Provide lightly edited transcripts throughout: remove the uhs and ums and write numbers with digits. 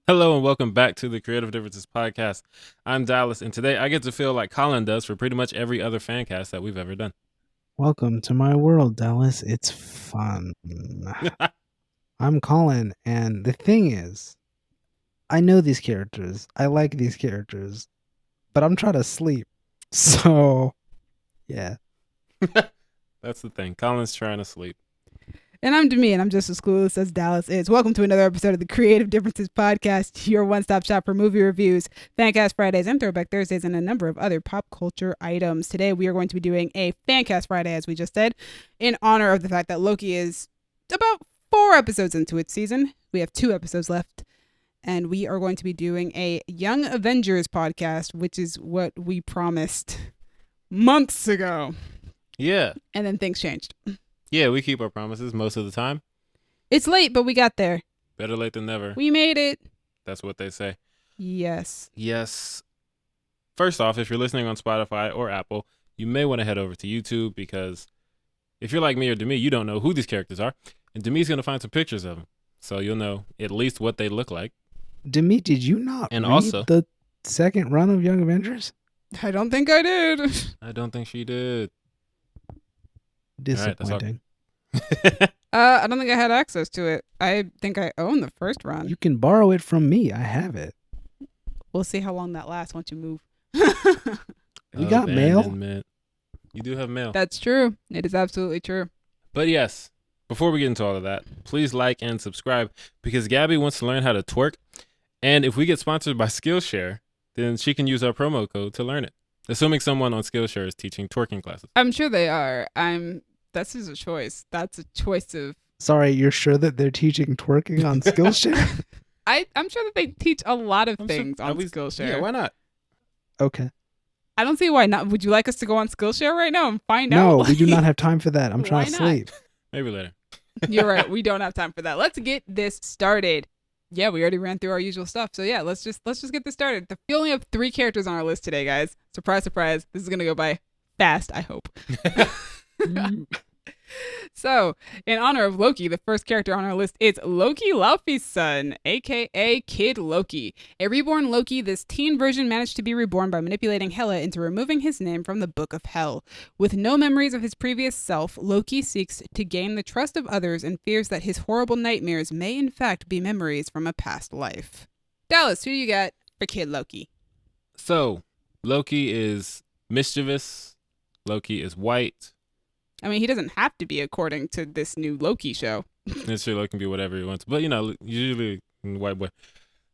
Hello and welcome back to the Creative Differences Podcast. I'm Dallas, and today I get to feel like Colin does for pretty much every other Fancast that we've ever done. Welcome to my world, Dallas. It's fun. I'm Colin, and the thing is, I know these characters. I like these characters, but I'm trying to sleep. So, yeah. That's the thing. Colin's trying to sleep. And I'm Demi, and I'm just as clueless as Dallas is. Welcome to another episode of the Creative Differences Podcast, your one-stop shop for movie reviews, Fancast Fridays, and Throwback Thursdays, and a number of other pop culture items. Today, we are going to be doing a Fancast Friday, as we just said, in honor of the fact that Loki is about 4 episodes into its season. We have 2 episodes left, and we are going to be doing a Young Avengers podcast, which is what we promised months ago. Yeah. And then things changed. Yeah, we keep our promises most of the time. It's late, but we got there. Better late than never. We made it. That's what they say. Yes. Yes. First off, if you're listening on Spotify or Apple, you may want to head over to YouTube because if you're like me or Demi, you don't know who these characters are. And Demi's going to find some pictures of them. So you'll know at least what they look like. Demi, did you not And read also the second run of Young Avengers? I don't think I did. I don't think she did. Disappointing. I don't think I had access to it. I think I own the first run. You can borrow it from me. I have it. We'll see how long that lasts once you move. We got mail. Abandonment. You do have mail. That's true. It is absolutely true. But yes, before we get into all of that, please like and subscribe because Gabby wants to learn how to twerk. And if we get sponsored by Skillshare, then she can use our promo code to learn it. Assuming someone on Skillshare is teaching twerking classes. I'm sure they are. That's just a choice. That's a choice of... Sorry, you're sure that they're teaching twerking on Skillshare? I'm sure that they teach a lot of things on Skillshare. Yeah, why not? Okay. I don't see why not. Would you like us to go on Skillshare right now and find out? No, we do not have time for that. I'm trying to Why not? sleep. Maybe later. You're right. We don't have time for that. Let's get this started. Yeah, we already ran through our usual stuff. So yeah, let's just get this started. We only have 3 characters on our list today, guys. Surprise, surprise. This is gonna go by fast, I hope. So, in honor of Loki, the first character on our list is Loki Laufey's son, aka Kid Loki. A reborn Loki, this teen version managed to be reborn by manipulating Hela into removing his name from the Book of Hell. With no memories of his previous self, Loki seeks to gain the trust of others and fears that his horrible nightmares may in fact be memories from a past life. Dallas, who you got for Kid Loki? So, Loki is mischievous. Loki is white. I mean, he doesn't have to be according to this new Loki show. Mr. Loki can be whatever he wants. But, you know, usually white boy.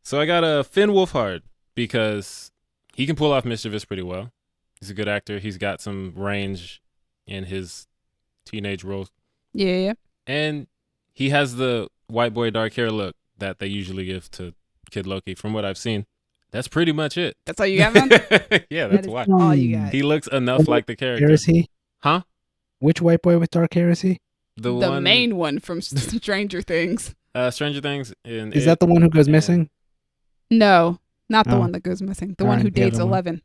So I got a Finn Wolfhard because he can pull off mischievous pretty well. He's a good actor. He's got some range in his teenage roles. Yeah. And he has the white boy dark hair look that they usually give to Kid Loki from what I've seen. That's pretty much it. That's all you got, man? Yeah, that's why. All you got. He looks enough like the character. Where is he? Huh? Which white boy with dark hair is he? The main one from Stranger Things. Stranger Things. Is that the one who goes missing? No, not the one that goes missing. The one who dates Eleven.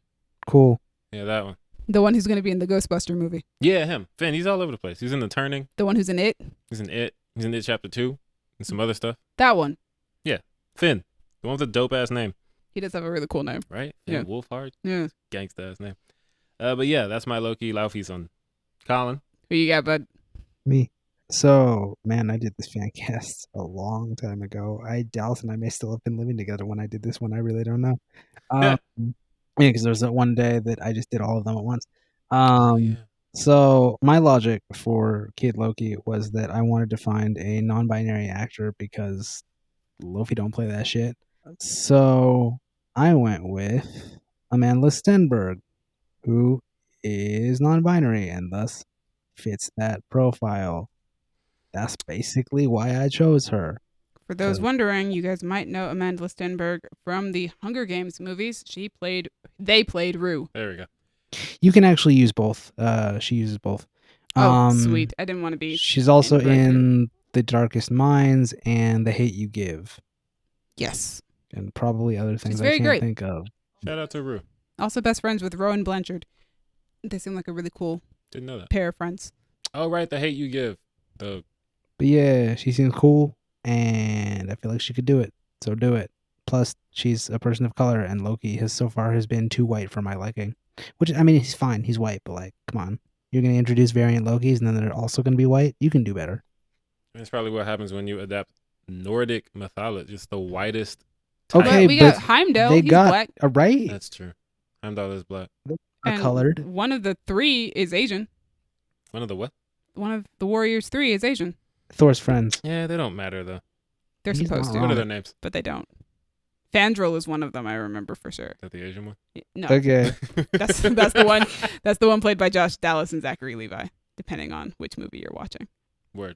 Cool. Yeah, that one. The one who's going to be in the Ghostbuster movie. Yeah, him. Finn, he's all over the place. He's in The Turning. The one who's in It. He's in It. He's in It Chapter 2 and some other stuff. That one. Yeah. Finn. The one with the dope-ass name. He does have a really cool name. Right? Yeah. Wolfhard. Yeah. Gangsta-ass name. But yeah, that's my Loki Laufey's son. Colin. Who you got, bud? Me. So, man, I did this fan cast a long time ago. Dallas and I may still have been living together when I did this one. I really don't know. Yeah, because there was that one day that I just did all of them at once. So my logic for Kid Loki was that I wanted to find a non-binary actor because Loki don't play that shit. So I went with Amanda Stenberg, who is non-binary and thus fits that profile. That's basically why I chose her. For those wondering, you guys might know Amanda Stenberg from the Hunger Games movies. They played Rue. There we go. You can actually use both. She uses both. Oh, sweet. I didn't want to be... She's also in The Darkest Minds and The Hate You Give. Yes. And probably other things I can't think of. Shout out to Rue. Also best friends with Rowan Blanchard. They seem like a really cool Didn't know that. pair of friends. Oh, right. The Hate You Give. But yeah, she seems cool, and I feel like she could do it. So do it. Plus, she's a person of color, and Loki has so far been too white for my liking. Which, I mean, he's fine. He's white, but like, come on. You're going to introduce variant Lokis, and then they're also going to be white? You can do better. That's probably what happens when you adapt Nordic mythology. It's the whitest. Okay, but we got Heimdall. They He's got black. right. That's true. Heimdall is black. And Colored. one of the 3 is Asian. One of the what? One of the Warriors 3 is Asian. Thor's friends. Yeah, they don't matter though. They're He's supposed not to, What are wrong. their names? but they don't. Fandral is one of them. I remember for sure. Is that the Asian one? No, Okay. that's the one. That's the one played by Josh Dallas and Zachary Levi, depending on which movie you're watching. Word.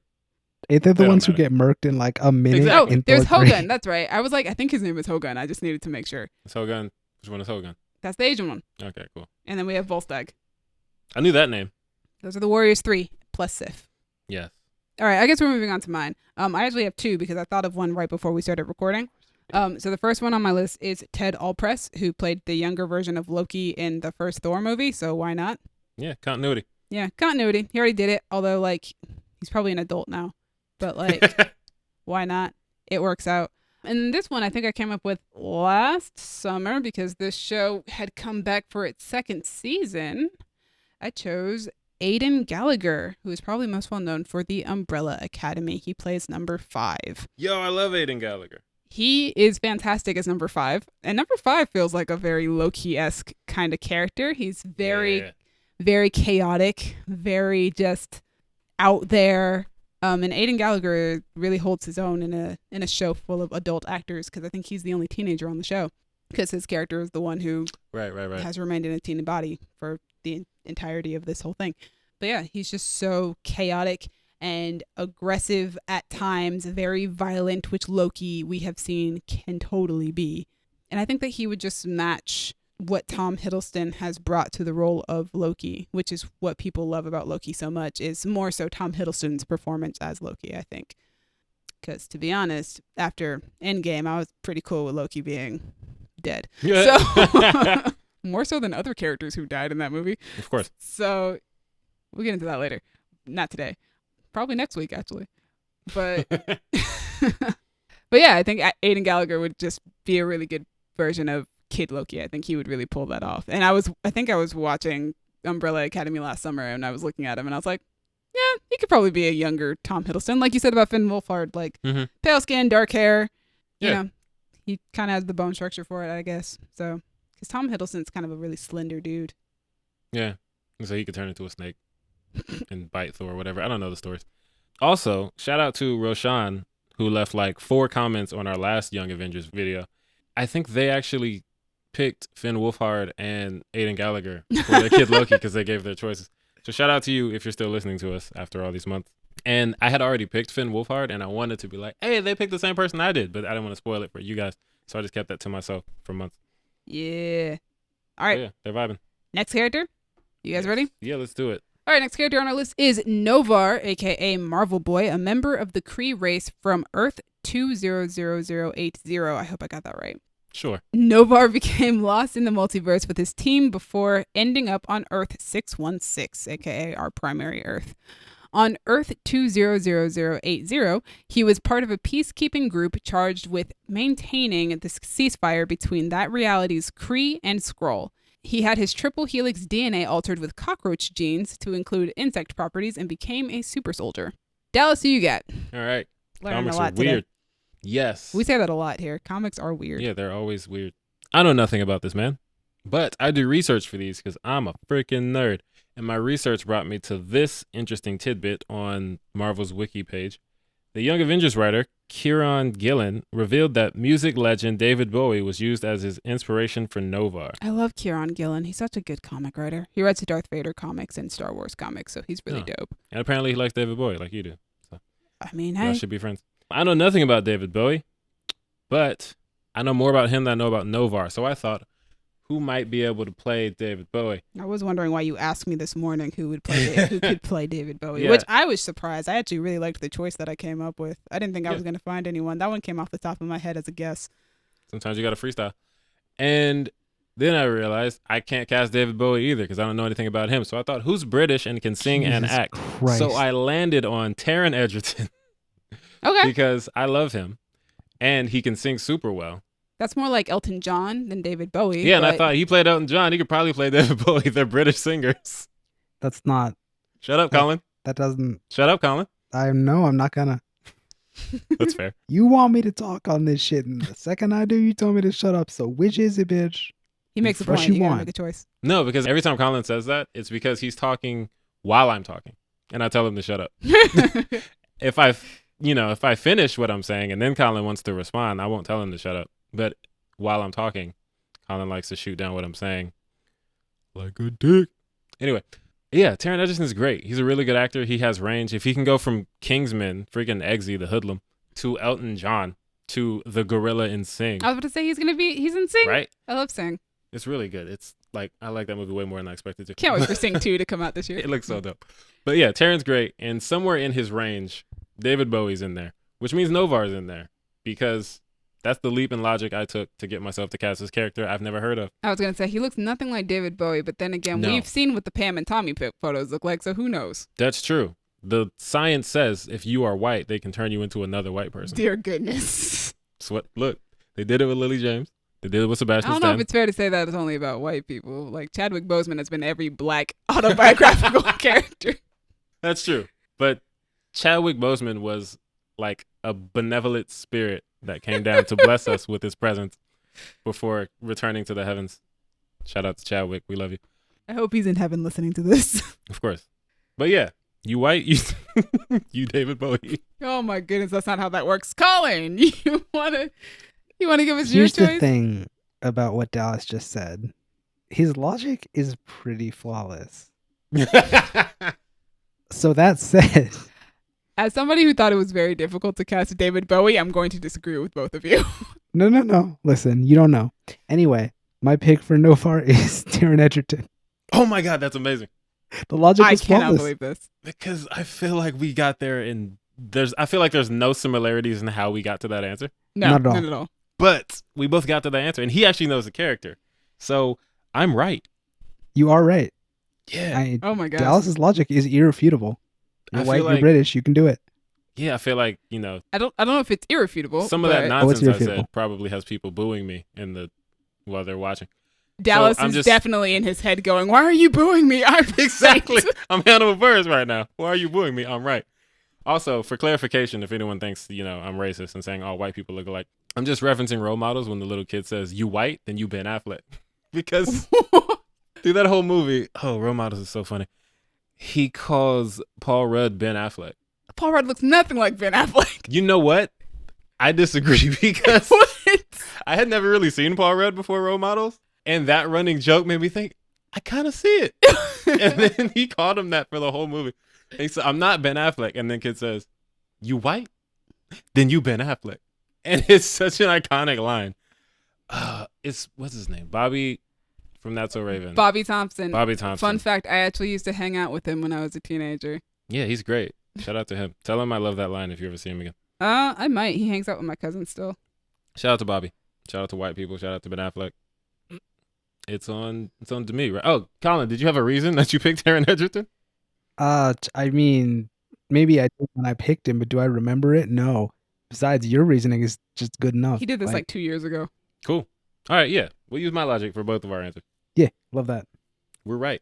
Ain't they the They ones don't who get murked in like a minute? Exactly. in There's Thor 3? Hogun. That's right. I was like, I think his name is Hogun. I just needed to make sure. It's Hogun. Which one is Hogun? That's the Asian one. Okay, cool. And then we have Volstagg. I knew that name. Those are the Warriors 3 plus Sif. Yes. All right, I guess we're moving on to mine. I actually have 2 because I thought of one right before we started recording. So the first one on my list is Ted Allpress, who played the younger version of Loki in the first Thor movie. So why not? Yeah, continuity. Yeah, continuity. He already did it. Although, like, he's probably an adult now. But, like, why not? It works out. And this one I think I came up with last summer because this show had come back for its 2nd season. I chose Aidan Gallagher, who is probably most well known for the Umbrella Academy. He plays number 5. Yo, I love Aidan Gallagher. He is fantastic as number 5. And number 5 feels like a very Loki-esque kind of character. He's very, very chaotic, very just out there. And Aidan Gallagher really holds his own in a show full of adult actors because I think he's the only teenager on the show because his character is the one who Right. has remained in a teen body for the entirety of this whole thing. But yeah, he's just so chaotic and aggressive at times, very violent, which Loki we have seen can totally be. And I think that he would just match what Tom Hiddleston has brought to the role of Loki, which is what people love about Loki so much, is more so Tom Hiddleston's performance as Loki, I think. Because to be honest, after Endgame, I was pretty cool with Loki being dead. Yeah. So more so than other characters who died in that movie. Of course. So we'll get into that later. Not today. Probably next week, actually. But but yeah, I think Aidan Gallagher would just be a really good version of Kid Loki. I think he would really pull that off. And I think I was watching Umbrella Academy last summer and I was looking at him and I was like, yeah, he could probably be a younger Tom Hiddleston. Like you said about Finn Wolfhard, like pale skin, dark hair. You know, he kind of has the bone structure for it, I guess. So, because Tom Hiddleston's kind of a really slender dude. Yeah. So he could turn into a snake and bite Thor or whatever. I don't know the stories. Also, shout out to Roshan, who left like 4 comments on our last Young Avengers video. I think they actually picked Finn Wolfhard and Aidan Gallagher for their Kid Loki because they gave their choices. So shout out to you if you're still listening to us after all these months. And I had already picked Finn Wolfhard and I wanted to be like, hey, they picked the same person I did, but I didn't want to spoil it for you guys. So I just kept that to myself for months. Yeah. All right. So yeah, they're vibing. Next character. You guys ready? Yeah, let's do it. All right, next character on our list is Noh-Varr, aka Marvel Boy, a member of the Kree race from Earth 200080. I hope I got that right. Sure. Noh-Varr became lost in the multiverse with his team before ending up on Earth 616, aka our primary Earth. On Earth 200080, he was part of a peacekeeping group charged with maintaining the ceasefire between that reality's Kree and Skrull. He had his triple helix DNA altered with cockroach genes to include insect properties and became a super soldier. Dallas, who you got? All right. Learning Comics a lot are weird. today. Yes. We say that a lot here. Comics are weird. Yeah, they're always weird. I know nothing about this, man. But I do research for these because I'm a freaking nerd. And my research brought me to this interesting tidbit on Marvel's wiki page. The Young Avengers writer, Kieron Gillen, revealed that music legend David Bowie was used as his inspiration for Noh-Varr. I love Kieron Gillen. He's such a good comic writer. He writes Darth Vader comics and Star Wars comics, so he's really dope. And apparently he likes David Bowie like you do. So I mean, y'all hey. should be friends. I know nothing about David Bowie, but I know more about him than I know about Noh-Varr. So I thought, who might be able to play David Bowie? I was wondering why you asked me this morning who could play David Bowie, Yeah. which I was surprised. I actually really liked the choice that I came up with. I didn't think I was going to find anyone. That one came off the top of my head as a guess. Sometimes you got to freestyle. And then I realized I can't cast David Bowie either because I don't know anything about him. So I thought, who's British and can sing and Jesus act? Christ. So I landed on Taron Egerton Okay. because I love him and he can sing super well. That's more like Elton John than David Bowie. Yeah, and I thought he played Elton John. He could probably play David Bowie. They're British singers. That's not. Shut up, Colin. That doesn't. Shut up, Colin. I'm not gonna. That's fair. You want me to talk on this shit, and the second I do, you told me to shut up. So which is it, bitch? He makes a What point. you You gotta want? make a choice. No, because every time Colin says that, it's because he's talking while I'm talking, and I tell him to shut up. If I finish what I'm saying and then Colin wants to respond, I won't tell him to shut up. But while I'm talking, Colin likes to shoot down what I'm saying like a dick. Anyway, yeah, Taron Egerton's great. He's a really good actor. He has range. If he can go from Kingsman, freaking Eggsy the hoodlum, to Elton John, to the gorilla in Sing. I was about to say he's in Sing. Right? I love Sing. It's really good. It's like, I like that movie way more than I expected to. Can't wait for Sing 2 to come out this year. It looks so dope. But yeah, Taron's great. And somewhere in his range, David Bowie's in there, which means Noh-Varr's in there, because that's the leap in logic I took to get myself to cast this character I've never heard of. I was going to say, he looks nothing like David Bowie, but then again, No. we've seen what the Pam and Tommy photos look like, so who knows? That's true. The science says if you are white, they can turn you into another white person. Dear goodness. Look, they did it with Lily James. They did it with I Sebastian don't know Stan. if it's fair to say that it's only about white people. Like, Chadwick Boseman has been every black autobiographical character. That's true. But Chadwick Boseman was like a benevolent spirit that came down to bless us with his presence before returning to the heavens. Shout out to Chadwick. We love you. I hope he's in heaven listening to this. Of course. But yeah, you white, you David Bowie. Oh my goodness, that's not how that works. Colin, you wanna give us Here's your the choice? thing about what Dallas just said. His logic is pretty flawless. So that said, As somebody who thought it was very difficult to cast David Bowie, I'm going to disagree with both of you. no. Listen, you don't know. Anyway, my pick for Noh-Varr is Taron Egerton. Oh my God, that's amazing. The logic I is cannot flawless. believe this. Because I feel like we got there and I feel like there's no similarities in how we got to that answer. No, Not at all. not at all. But we both got to the answer, and he actually knows the character. So I'm right. You are right. Yeah. Oh my gosh. Dallas's logic is irrefutable. You're I white, feel you're like- British, you can do it. Yeah, I feel like, I don't know if it's irrefutable. some of that but nonsense I irrefutable? said probably has people booing me while they're watching. Dallas I'm is just- definitely in his head going, "Why are you booing me? I'm Exactly. right." I'm Hannibal Buress right now. Why are you booing me? I'm right. Also, for clarification, if anyone thinks, I'm racist and saying all white people look alike, I'm just referencing role models when the little kid says, "You white, then you Ben Affleck." Because through that whole movie, role models is so funny. He calls Paul Rudd Ben Affleck. Paul Rudd looks nothing like Ben Affleck. You know what? I disagree because What? I had never really seen Paul Rudd before Role Models, and that running joke made me think, I kind of see it. And then he called him that for the whole movie. He said, "I'm not Ben Affleck." And then kid says, "You white? Then you Ben Affleck." And it's such an iconic line. What's his name? Bobby from That's So Raven. Bobby Thompson. Bobby Thompson. Fun fact, I actually used to hang out with him when I was a teenager. Yeah, he's great. Shout out to him. Tell him I love that line if you ever see him again. I might. He hangs out with my cousin still. Shout out to Bobby. Shout out to white people. Shout out to Ben Affleck. It's on to me, right? Oh, Colin, did you have a reason that you picked Taron Egerton? I mean, maybe I did when I picked him, but do I remember it? No. Besides, your reasoning is just good enough. He did this like 2 years ago. Cool. All right, yeah. We'll use my logic for both of our answers. Yeah, love that. We're right.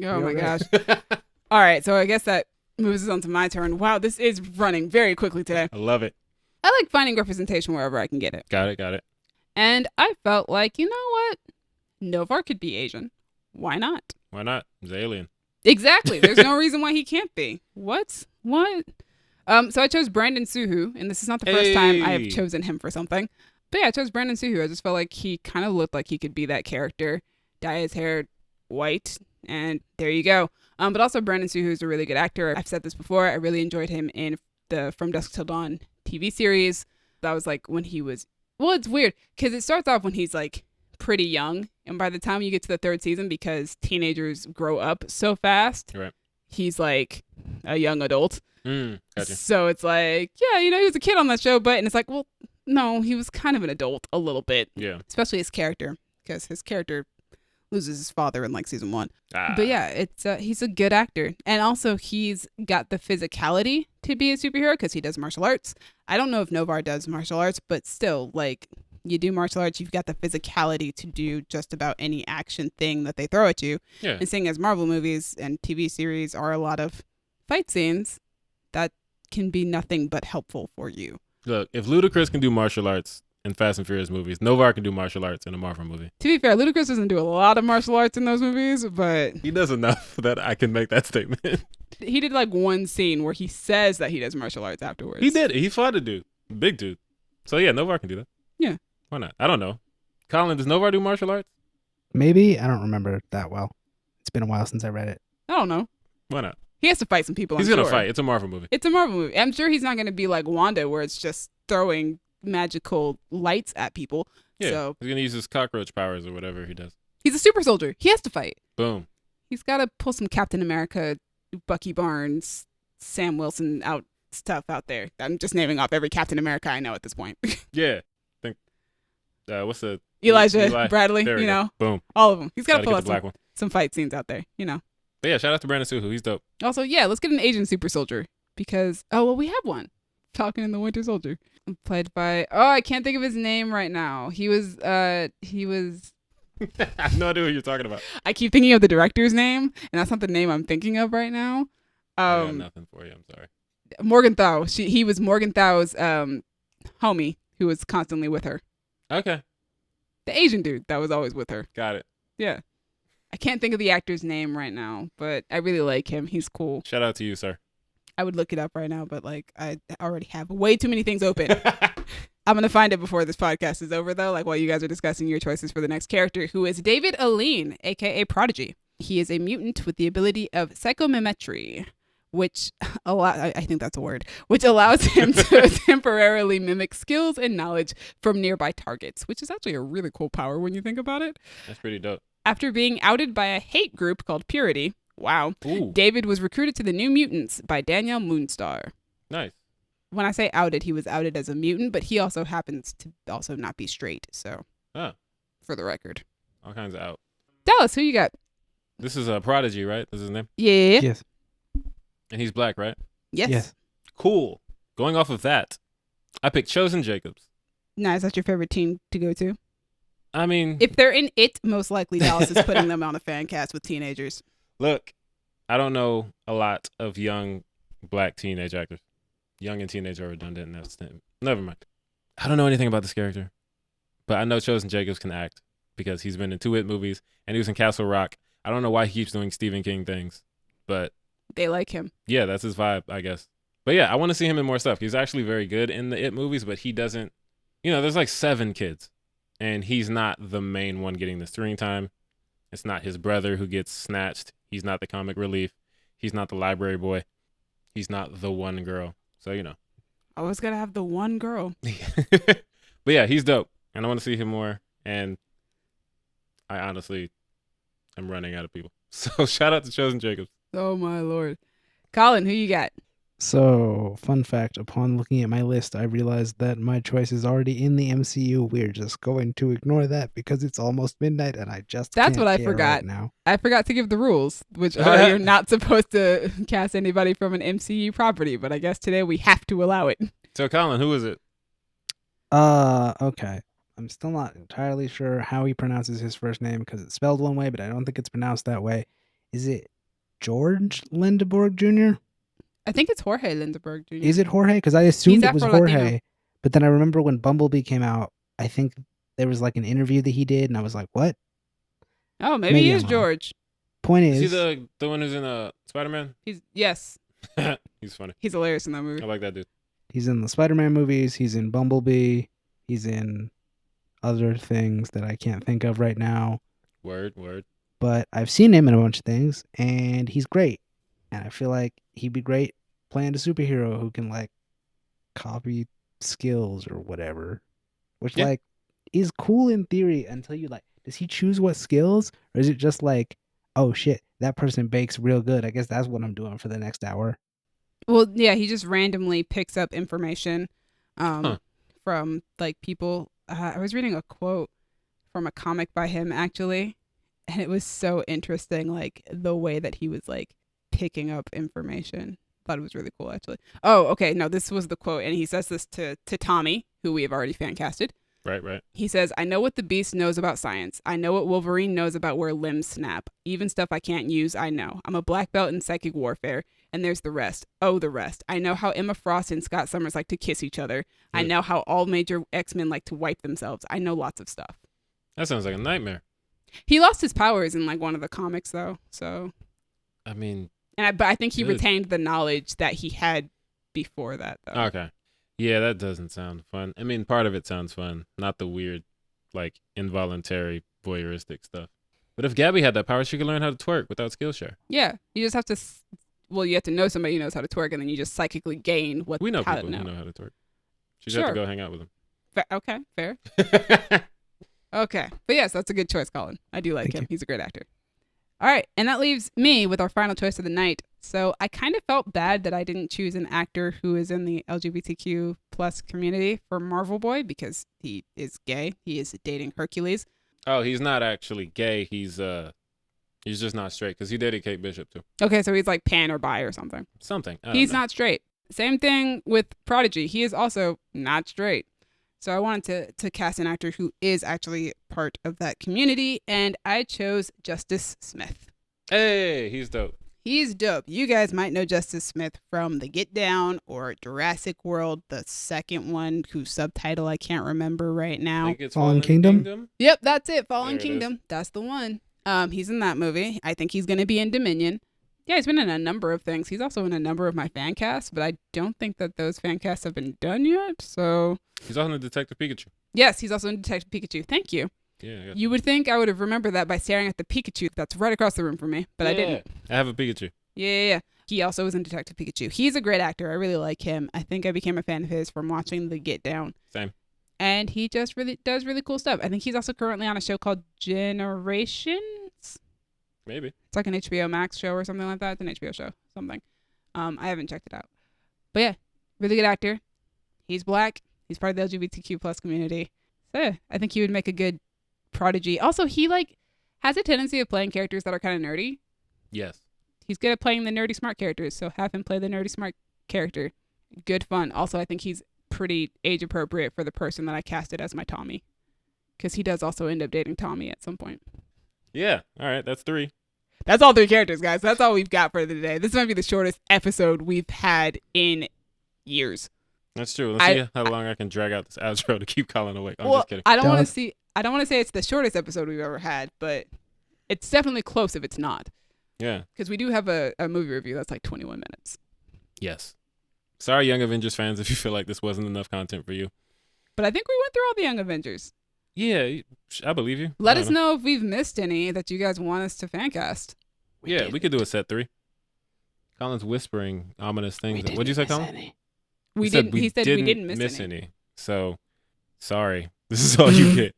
Oh my You're gosh. right. All right, so I guess that moves us on to my turn. Wow, this is running very quickly today. I love it. I like finding representation wherever I can get it. Got it. And I felt like, you know what? Noh-Varr could be Asian. Why not? Why not? He's an alien. Exactly. There's no reason why he can't be. What? So I chose Brandon Suhu, and this is not the first time I have Hey. chosen him for something. But yeah, I chose Brandon Suhu. I just felt like he kind of looked like he could be that character. Dye his hair white, and there you go. But also Brandon Suhu is a really good actor. I've said this before. I really enjoyed him in the From Dusk Till Dawn TV series. That was like when he was... Well, it's weird, because it starts off when he's like pretty young, and by the time you get to the third season, because teenagers grow up so fast, Right. he's like a young adult. Gotcha. So it's like, yeah, he was a kid on that show, and it's like, well, no, he was kind of an adult a little bit, Yeah. especially his character, because his character loses his father in like season 1. Ah. But yeah, it's he's a good actor, and also he's got the physicality to be a superhero because he does martial arts. I don't know if Noh-Varr does martial arts, but still, like, you do martial arts, you've got the physicality to do just about any action thing that they throw at you. Yeah. And seeing as Marvel movies and TV series are a lot of fight scenes, that can be nothing but helpful for you. Look, if Ludacris can do martial arts in Fast and Furious movies, Noh-Varr can do martial arts in a Marvel movie. To be fair, Ludacris doesn't do a lot of martial arts in those movies, but He does enough that I can make that statement. he did like one scene where he says that he does martial arts afterwards. He did. He fought a dude. Big dude. So yeah, Noh-Varr can do that. Yeah. Why not? I don't know. Colin, does Noh-Varr do martial arts? Maybe. I don't remember that well. It's been a while since I read it. I don't know. Why not? He has to fight some people. He's I'm going to sure. fight. It's a Marvel movie. It's a Marvel movie. I'm sure he's not going to be like Wanda, where it's just throwing magical lights at people. Yeah. So He's going to use his cockroach powers or whatever he does. he's a super soldier. He has to fight. Boom. He's got to pull some Captain America, Bucky Barnes, Sam Wilson out stuff out there. I'm just naming off every Captain America I know at this point. Yeah. I think, what's the... Elijah, Bradley, There we you go. know, Boom. all of them. He's got Gotta to pull get out the black one. some fight scenes out there, you know. But yeah, shout out to Brandon Suhu. He's dope. Also, yeah, let's get an Asian super soldier because, oh, well, we have one. Falcon and the Winter Soldier. Played by, I can't think of his name right now. He was, I have no idea what you're talking about. I keep thinking of the director's name, and that's not the name I'm thinking of right now. I got nothing for you. I'm sorry. Morgenthau. He was Morgenthau's homie who was constantly with her. Okay. The Asian dude that was always with her. Got it. Yeah. I can't think of the actor's name right now, but I really like him. He's cool. Shout out to you, sir. I would look it up right now, but like I already have way too many things open. I'm going to find it before this podcast is over, though, like while you guys are discussing your choices for the next character, who is David Alleyne, a.k.a. Prodigy. He is a mutant with the ability of psychomimetry, which I think that's a word, which allows him to temporarily mimic skills and knowledge from nearby targets, which is actually a really cool power when you think about it. That's pretty dope. After being outed by a hate group called Purity, wow, Ooh. David was recruited to the New Mutants by Danielle Moonstar. Nice. When I say outed, he was outed as a mutant, but he also happens to also not be straight. So, for the record. All kinds of out. Dallas, who you got? This is Prodigy, right? This is his name? Yeah. Yes. And he's black, right? Yes. Yes. Cool. Going off of that, I picked Chosen Jacobs. Nice. That's your favorite team to go to? I mean... If they're in it, most likely Dallas is putting them on a fan cast with teenagers. Look, I don't know a lot of young black teenage actors. Young and teenage are redundant. Never mind. I don't know anything about this character, but I know Chosen Jacobs can act because he's been in 2 hit movies and he was in Castle Rock. I don't know why he keeps doing Stephen King things, but They like him. yeah, that's his vibe, I guess. But yeah, I want to see him in more stuff. He's actually very good in the It movies, but he doesn't, there's like 7 kids and he's not the main one getting the screen time. It's not his brother who gets snatched. He's not the comic relief. He's not the library boy. He's not the one girl. So, Always got to have the one girl. But yeah, he's dope. And I want to see him more. And I honestly am running out of people. So shout out to Chosen Jacobs. Oh, my Lord. Colin, who you got? So, fun fact, upon looking at my list, I realized that my choice is already in the MCU. We're just going to ignore that because it's almost midnight and I just That's can't what I care forgot. right now. I forgot to give the rules, which are you're not supposed to cast anybody from an MCU property, but I guess today we have to allow it. So Colin, who is it? Okay. I'm still not entirely sure how he pronounces his first name because it's spelled one way, but I don't think it's pronounced that way. Is it George Lindeborg Jr.? I think it's Jorge Lindeberg Jr. Is it Jorge? Because I assumed He's it was Afro-Latino. Jorge. But then I remember when Bumblebee came out, I think there was like an interview that he did, and I was like, what? Oh, maybe Maybe he is I'm wrong. George. Point Is is, he the one who's in Spider-Man? Yes, He's funny. he's hilarious in that movie. I like that dude. he's in the Spider-Man movies, he's in Bumblebee, he's in other things that I can't think of right now. Word. But I've seen him in a bunch of things, and he's great. And I feel like he'd be great playing a superhero who can, like, copy skills or whatever. Which, Yeah. like, is cool in theory until you, like, does he choose what skills? Or is it just like, oh, shit, that person bakes real good. I guess that's what I'm doing for the next hour. Well, yeah, he just randomly picks up information from like people. I was reading a quote from a comic by him actually, and it was so interesting, like the way that he was like picking up information. Thought it was really cool actually. Oh, okay, no, this was the quote, and he says this to Tommy, who we have already fan casted. Right. He says, I know what the Beast knows about science. I know what Wolverine knows about where limbs snap. Even stuff I can't use, I know. I'm a black belt in psychic warfare. And there's the rest. Oh, the rest. I know how Emma Frost and Scott Summers like to kiss each other. I know how all major X-Men like to wipe themselves. I know lots of stuff. That sounds like a nightmare. He lost his powers in like one of the comics though. So I mean, but I think he retained the knowledge that he had before that though. Okay. Yeah, that doesn't sound fun. I mean, part of it sounds fun, not the weird, like, involuntary voyeuristic stuff. But if Gabby had that power, she could learn how to twerk without Skillshare. Yeah, you just have to. You have to know somebody who knows how to twerk, and then you just psychically gain what. We know how people to who know how to twerk. She'd Sure. have to go hang out with them. Okay, fair. Okay, but yes, that's a good choice, Colin. I do like Thank him. you. He's a great actor. All right, and that leaves me with our final choice of the night. So I kind of felt bad that I didn't choose an actor who is in the LGBTQ plus community for Marvel Boy because he is gay. He is dating Hercules. Oh, he's not actually gay. He's just not straight because he dated Kate Bishop too. Okay, so he's like pan or bi or something. Something. He's not straight. Same thing with Prodigy. He is also not straight. So I wanted to cast an actor who is actually part of that community, and I chose Justice Smith. Hey, he's dope. He's dope. You guys might know Justice Smith from The Get Down or Jurassic World, the second one, whose subtitle I can't remember right I now. think it's Fallen Kingdom? Yep, that's it. Fallen There it Kingdom. That's the one. He's in that movie. I think he's going to be in Dominion. Yeah, he's been in a number of things. He's also in a number of my fan casts, but I don't think that those fan casts have been done yet. So He's also in Detective Pikachu. yes, he's also in Detective Pikachu. Thank you. Yeah. You would think I would have remembered that by staring at the Pikachu that's right across the room from me, but I didn't. I have a Pikachu. Yeah. He also was in Detective Pikachu. He's a great actor. I really like him. I think I became a fan of his from watching The Get Down. Same. And he just really does really cool stuff. I think he's also currently on a show called Generations. Maybe. It's like an HBO Max show or something like that. It's an HBO show, something. I haven't checked it out. But yeah, really good actor. He's black. He's part of the LGBTQ plus community. So yeah, I think he would make a good Prodigy. Also, he has a tendency of playing characters that are kind of nerdy. Yes. He's good at playing the nerdy smart characters, so have him play the nerdy smart character. Good fun. Also, I think he's pretty age appropriate for the person that I casted as my Tommy. Because he does also end up dating Tommy at some point. Yeah. All right. That's 3. That's all 3 characters, guys. That's all we've got for the day. This might be the shortest episode we've had in years. That's true. Let's see how long I can drag out this outro to keep Colin awake. I'm just kidding. I don't want to say it's the shortest episode we've ever had, but it's definitely close if it's not. Yeah. Because we do have a movie review that's like 21 minutes. Yes. Sorry, Young Avengers fans, if you feel like this wasn't enough content for you. But I think we went through all the Young Avengers. Yeah, I believe you. Let us know if we've missed any that you guys want us to fancast. We could do a set 3. Colin's whispering ominous things. What'd you say, Colin? He He said we didn't miss any. So, sorry. This is all you get.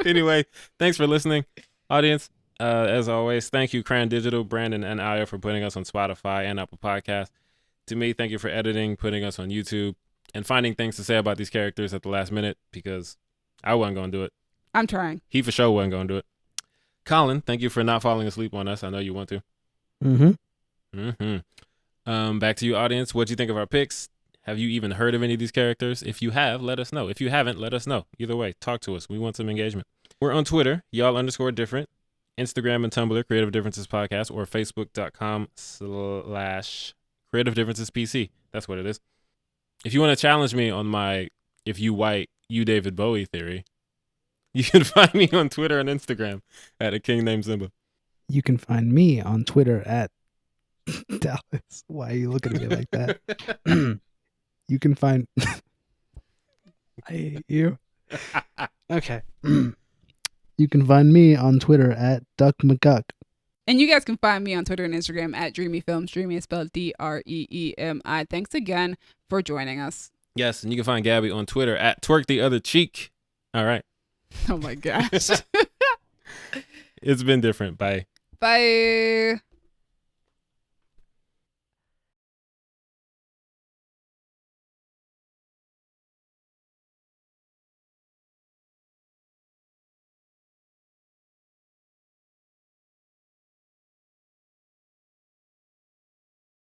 Anyway, thanks for listening, audience. As always, thank you, Cran Digital, Brandon, and Aya for putting us on Spotify and Apple Podcasts. To me, thank you for editing, putting us on YouTube, and finding things to say about these characters at the last minute because I wasn't going to do it. I'm trying. He for sure wasn't going to do it. Colin, thank you for not falling asleep on us. I know you want to. Back to you, audience. What'd you think of our picks? Have you even heard of any of these characters? If you have, let us know. If you haven't, let us know. Either way, talk to us. We want some engagement. We're on Twitter, y'all_different, Instagram and Tumblr, Creative Differences Podcast, or Facebook.com/Creative Differences PC. That's what it is. If you want to challenge me on my if you white, you David Bowie theory, you can find me on Twitter and Instagram at a king named Simba. You can find me on Twitter at Dallas. Why are you looking at me like that? You can find I hate you. Okay. You can find me on Twitter at Duck McGuck. And you guys can find me on Twitter and Instagram at Dreamy Films. Dreamy is spelled DREEMI. Thanks again for joining us. Yes, and you can find Gabby on Twitter at Twerk the Other Cheek. All right. Oh my gosh. It's been different. Bye. Bye.